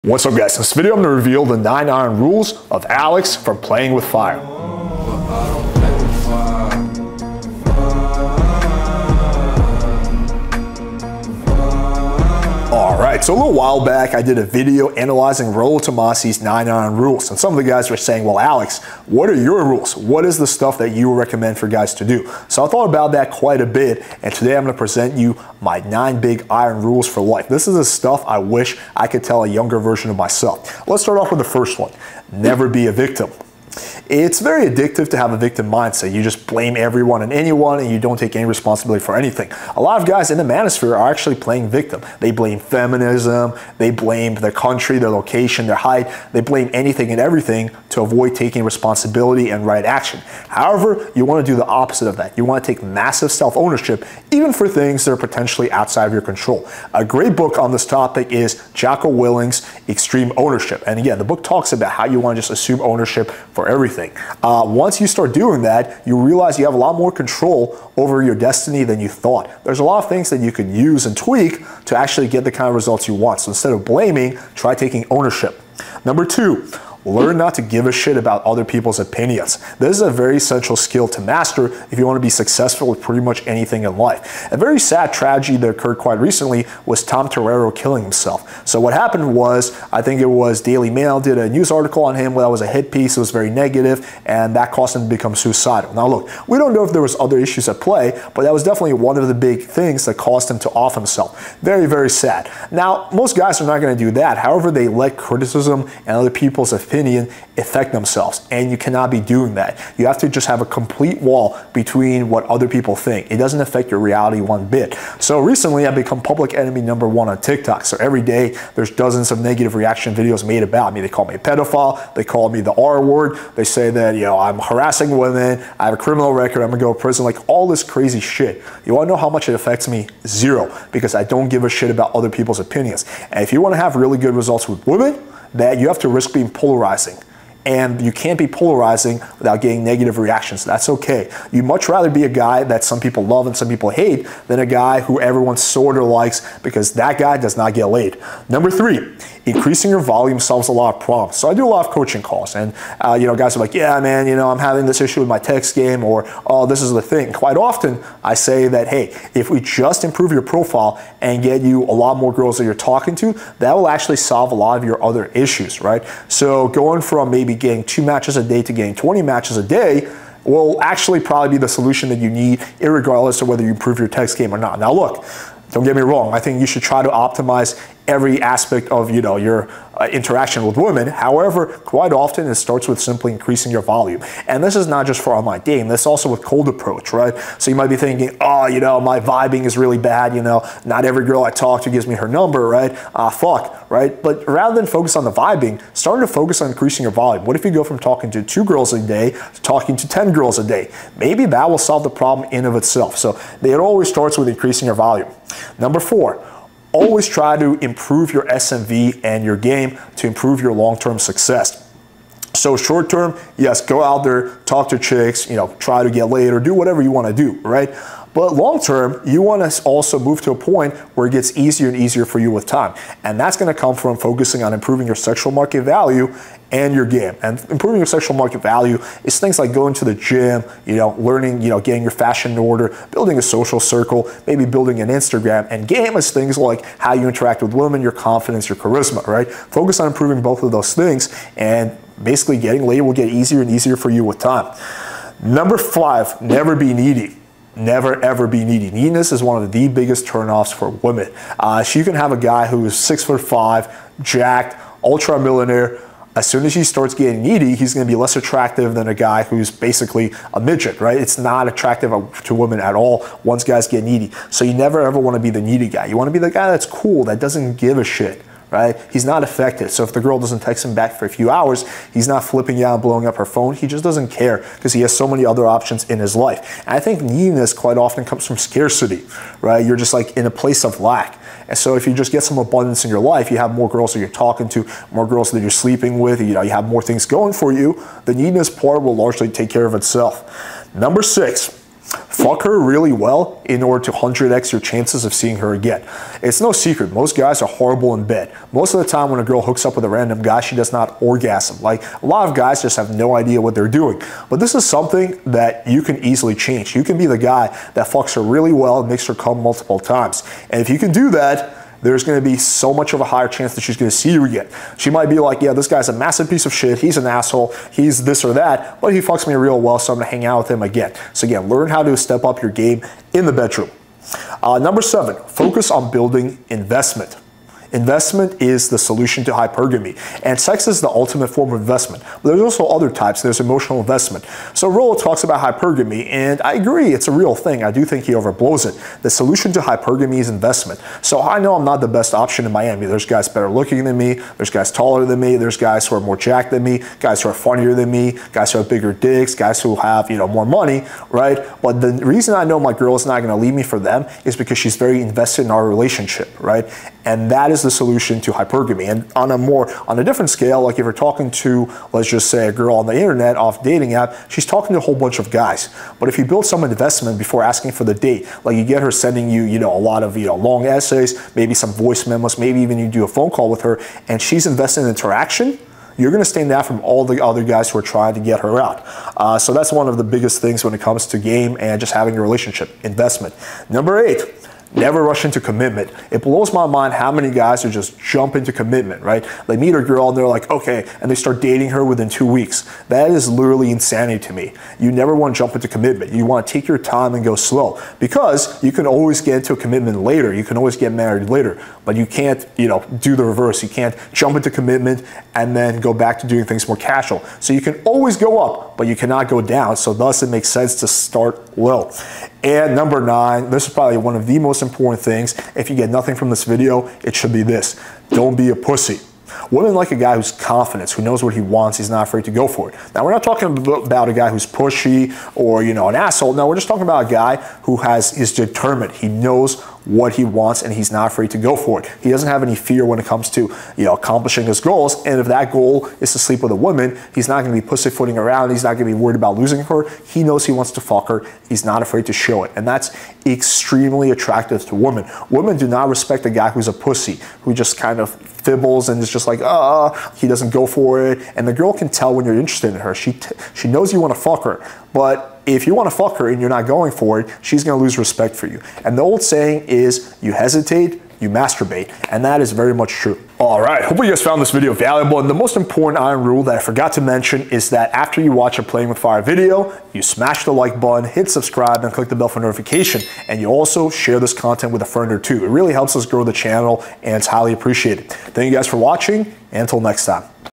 What's up guys, in this video I'm going to reveal the 9 iron rules of Alex from Playing with Fire. Alright, so a little while back I did a video analyzing Rollo Tomasi's 9 iron rules, and some of the guys were saying, well Alex, what are your rules? What is the stuff that you recommend for guys to do? So I thought about that quite a bit, and today I'm going to present you my 9 big iron rules for life. This is the stuff I wish I could tell a younger version of myself. Let's start off with the first one. Never be a victim. It's very addictive to have a victim mindset. You just blame everyone and anyone and you don't take any responsibility for anything. A lot of guys in the manosphere are actually playing victim. They blame feminism, they blame their country, their location, their height. They blame anything and everything to avoid taking responsibility and right action. However, you want to do the opposite of that. You want to take massive self-ownership, even for things that are potentially outside of your control. A great book on this topic is Jocko Willink's Extreme Ownership. And again, the book talks about how you want to just assume ownership for everything. Once you start doing that, you realize you have a lot more control over your destiny than you thought. There's a lot of things that you could use and tweak to actually get the kind of results you want. So instead of blaming, try taking ownership. Number 2, learn not to give a shit about other people's opinions. This is a very essential skill to master if you want to be successful with pretty much anything in life. A very sad tragedy that occurred quite recently was Tom Torero killing himself. So what happened was, I think it was Daily Mail did a news article on him. Well, that was a hit piece. It was very negative, and that caused him to become suicidal. Now look, we don't know if there was other issues at play, but that was definitely one of the big things that caused him to off himself. Very, very sad. Now, most guys are not going to do that. However, they let criticism and other people's opinion affect themselves, and you cannot be doing that. You have to just have a complete wall between what other people think. It doesn't affect your reality one bit. So recently I've become public enemy #1 on TikTok. So every day there's dozens of negative reaction videos made about me. They call me a pedophile, they call me the R word, they say that, you know, I'm harassing women, I have a criminal record, I'm gonna go to prison, like all this crazy shit. You wanna know how much it affects me? Zero, because I don't give a shit about other people's opinions. And if you wanna have really good results with women, that you have to risk being polarizing. And you can't be polarizing without getting negative reactions. That's okay. You'd much rather be a guy that some people love and some people hate than a guy who everyone sort of likes, because that guy does not get laid. Number 3, increasing your volume solves a lot of problems. So I do a lot of coaching calls, and you know, guys are like, yeah, man, you know, I'm having this issue with my text game, or oh, this is the thing. Quite often, I say that, hey, if we just improve your profile and get you a lot more girls that you're talking to, that will actually solve a lot of your other issues, right? So going from maybe getting 2 matches a day to getting 20 matches a day will actually probably be the solution that you need, irregardless of whether you improve your text game or not. Now look, don't get me wrong, I think you should try to optimize every aspect of, you know, your interaction with women. However, quite often it starts with simply increasing your volume. And this is not just for online dating, this is also with cold approach, right? So you might be thinking, oh, you know, my vibing is really bad, you know, not every girl I talk to gives me her number, right? Fuck, right? But rather than focus on the vibing, start to focus on increasing your volume. What if you go from talking to 2 girls a day to talking to 10 girls a day? Maybe that will solve the problem in of itself. So it always starts with increasing your volume. Number 4, always try to improve your SMV and your game to improve your long-term success. So short term, yes, go out there, talk to chicks, you know, try to get laid or do whatever you want to do, right? But long term, you want to also move to a point where it gets easier and easier for you with time. And that's going to come from focusing on improving your sexual market value and your game. And improving your sexual market value is things like going to the gym, you know, learning, you know, getting your fashion in order, building a social circle, maybe building an Instagram. And game is things like how you interact with women, your confidence, your charisma, right? Focus on improving both of those things, and basically getting laid will get easier and easier for you with time. Number 5, never be needy. Never ever be needy. Neediness is one of the biggest turnoffs for women. So you can have a guy who is 6'5", jacked, ultra millionaire. As soon as he starts getting needy, he's going to be less attractive than a guy who's basically a midget, right? It's not attractive to women at all once guys get needy. So you never ever want to be the needy guy. You want to be the guy that's cool, that doesn't give a shit, right? He's not affected. So if the girl doesn't text him back for a few hours, he's not flipping out and blowing up her phone. He just doesn't care because he has so many other options in his life. And I think neediness quite often comes from scarcity, right? You're just like in a place of lack. And so if you just get some abundance in your life, you have more girls that you're talking to, more girls that you're sleeping with, you know, you have more things going for you, the neediness part will largely take care of itself. Number 6, fuck her really well in order to 100x your chances of seeing her again. It's no secret, most guys are horrible in bed. Most of the time when a girl hooks up with a random guy, she does not orgasm. Like, a lot of guys just have no idea what they're doing. But this is something that you can easily change. You can be the guy that fucks her really well and makes her come multiple times. And if you can do that, there's going to be so much of a higher chance that she's going to see you again. She might be like, yeah, this guy's a massive piece of shit, he's an asshole, he's this or that, but he fucks me real well, so I'm going to hang out with him again. So again, learn how to step up your game in the bedroom. Number 7, focus on building investment. Investment is the solution to hypergamy, and sex is the ultimate form of investment. But there's also other types. There's emotional investment. So Rollo talks about hypergamy, and I agree, it's a real thing. I do think he overblows it. The solution to hypergamy is investment. So I know I'm not the best option in Miami. There's guys better looking than me, there's guys taller than me, there's guys who are more jacked than me, guys who are funnier than me, guys who have bigger dicks, guys who have, more money, right? But the reason I know my girl is not going to leave me for them is because she's very invested in our relationship, right? And that is the solution to hypergamy. And on a different scale, like if you're talking to, let's just say, a girl on the internet off dating app, she's talking to a whole bunch of guys. But if you build some investment before asking for the date, like you get her sending you, a lot of, long essays, maybe some voice memos, maybe even you do a phone call with her, and she's invested in interaction, you're going to stand out from all the other guys who are trying to get her out. So that's one of the biggest things when it comes to game and just having a relationship, investment. Number 8. Never rush into commitment. It blows my mind how many guys are just jump into commitment, right? They meet a girl and they're like, okay, and they start dating her within 2 weeks. That is literally insanity to me. You never want to jump into commitment. You want to take your time and go slow, because you can always get into a commitment later. You can always get married later, but you can't, do the reverse. You can't jump into commitment and then go back to doing things more casual. So you can always go up, but you cannot go down. So thus it makes sense to start low. And number 9, this is probably one of the most important things. If you get nothing from this video, it should be this: don't be a pussy. Women like a guy who's confident, who knows what he wants, he's not afraid to go for it. Now, we're not talking about a guy who's pushy or, an asshole. No, we're just talking about a guy who is determined. He knows what he wants and he's not afraid to go for it. He doesn't have any fear when it comes to, accomplishing his goals. And if that goal is to sleep with a woman, he's not going to be pussyfooting around. He's not going to be worried about losing her. He knows he wants to fuck her. He's not afraid to show it. And that's extremely attractive to women. Women do not respect a guy who's a pussy, who just kind of fibbles and is just like, he doesn't go for it. And the girl can tell when you're interested in her. She knows you want to fuck her, but if you want to fuck her and you're not going for it, she's going to lose respect for you. And the old saying is, you hesitate, you masturbate. And that is very much true. All right, hope you guys found this video valuable. And the most important iron rule that I forgot to mention is that after you watch a Playing with Fire video, you smash the like button, hit subscribe, and click the bell for notification. And you also share this content with a friend or two. It really helps us grow the channel, and it's highly appreciated. Thank you guys for watching, and until next time.